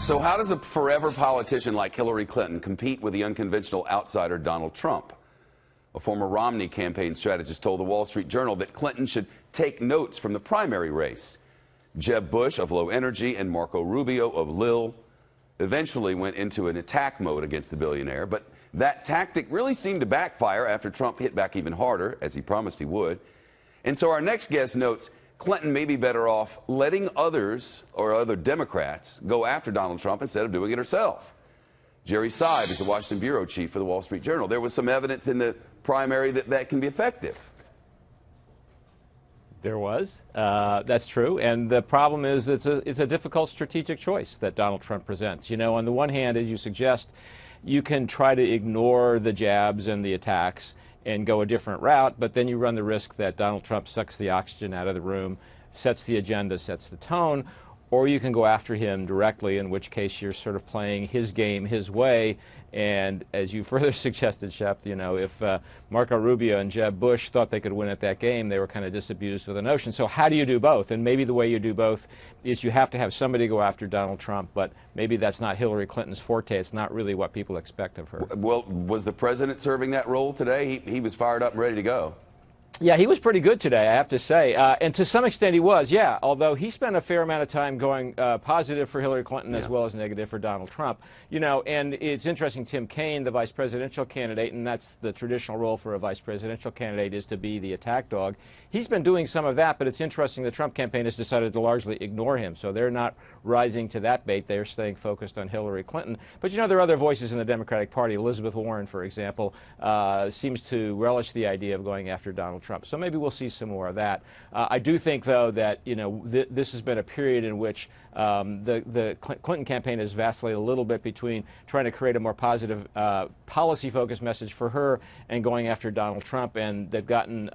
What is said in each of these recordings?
So how does a forever politician like Hillary Clinton compete with the unconventional outsider Donald Trump? A former Romney campaign strategist told the Wall Street Journal that Clinton should take notes from the primary race. Jeb Bush of low energy and Marco Rubio of Lil eventually went into an attack mode against the billionaire, but that tactic really seemed to backfire after Trump hit back even harder, as he promised he would. And so our next guest notes Clinton may be better off letting others or other Democrats go after Donald Trump instead of doing it herself. Jerry Seib is the Washington bureau chief for the Wall Street Journal. There was some evidence in the primary that can be effective. There was. That's true. And the problem is it's a difficult strategic choice that Donald Trump presents. You know, on the one hand, as you suggest, you can try to ignore the jabs and the attacks and go a different route, but then you run the risk that Donald Trump sucks the oxygen out of the room, sets the agenda, sets the tone, or you can go after him directly, in which case you're sort of playing his game his way. And as you further suggested, Shep, you know, if Marco Rubio and Jeb Bush thought they could win at that game, they were kind of disabused of the notion. So how do you do both? And maybe the way you do both is you have to have somebody go after Donald Trump, but maybe that's not Hillary Clinton's forte. It's not really what people expect of her. Well, was the president serving that role today? He was fired up and ready to go. Yeah, he was pretty good today, I have to say. And to some extent he was, yeah, although he spent a fair amount of time going positive for Hillary Clinton as well as negative for Donald Trump. You know, and it's interesting, Tim Kaine, the vice presidential candidate, and that's the traditional role for a vice presidential candidate, is to be the attack dog. He's been doing some of that, but it's interesting the Trump campaign has decided to largely ignore him. So they're not rising to that bait. They're staying focused on Hillary Clinton. But, you know, there are other voices in the Democratic Party. Elizabeth Warren, for example, seems to relish the idea of going after Donald Trump. So maybe we'll see some more of that. I do think, though, that, you know, this has been a period in which the Clinton campaign has vacillated a little bit between trying to create a more positive policy-focused message for her and going after Donald Trump, and they've gotten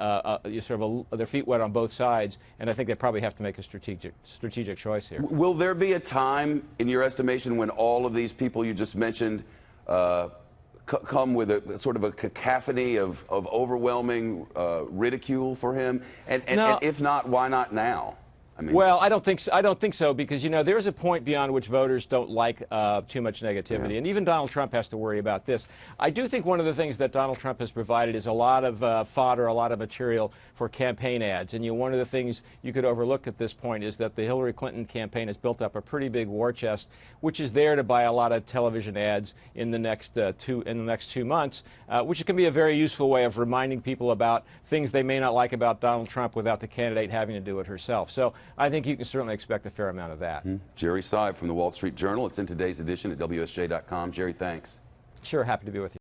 sort of their feet wet on both sides, and I think they probably have to make a strategic choice here. Will there be a time, in your estimation, when all of these people you just mentioned come with a sort of a cacophony of overwhelming ridicule for him? And if not, why not now? I mean, well, I don't think so, because, you know, there's a point beyond which voters don't like too much negativity, and even Donald Trump has to worry about this. I do think one of the things that Donald Trump has provided is a lot of fodder, a lot of material for campaign ads. And, you know, one of the things you could overlook at this point is that the Hillary Clinton campaign has built up a pretty big war chest, which is there to buy a lot of television ads in the next 2 months, which can be a very useful way of reminding people about things they may not like about Donald Trump without the candidate having to do it herself. So I think you can certainly expect a fair amount of that. Jerry Seib from the Wall Street Journal. It's in today's edition at WSJ.com. Jerry, thanks. Sure, happy to be with you.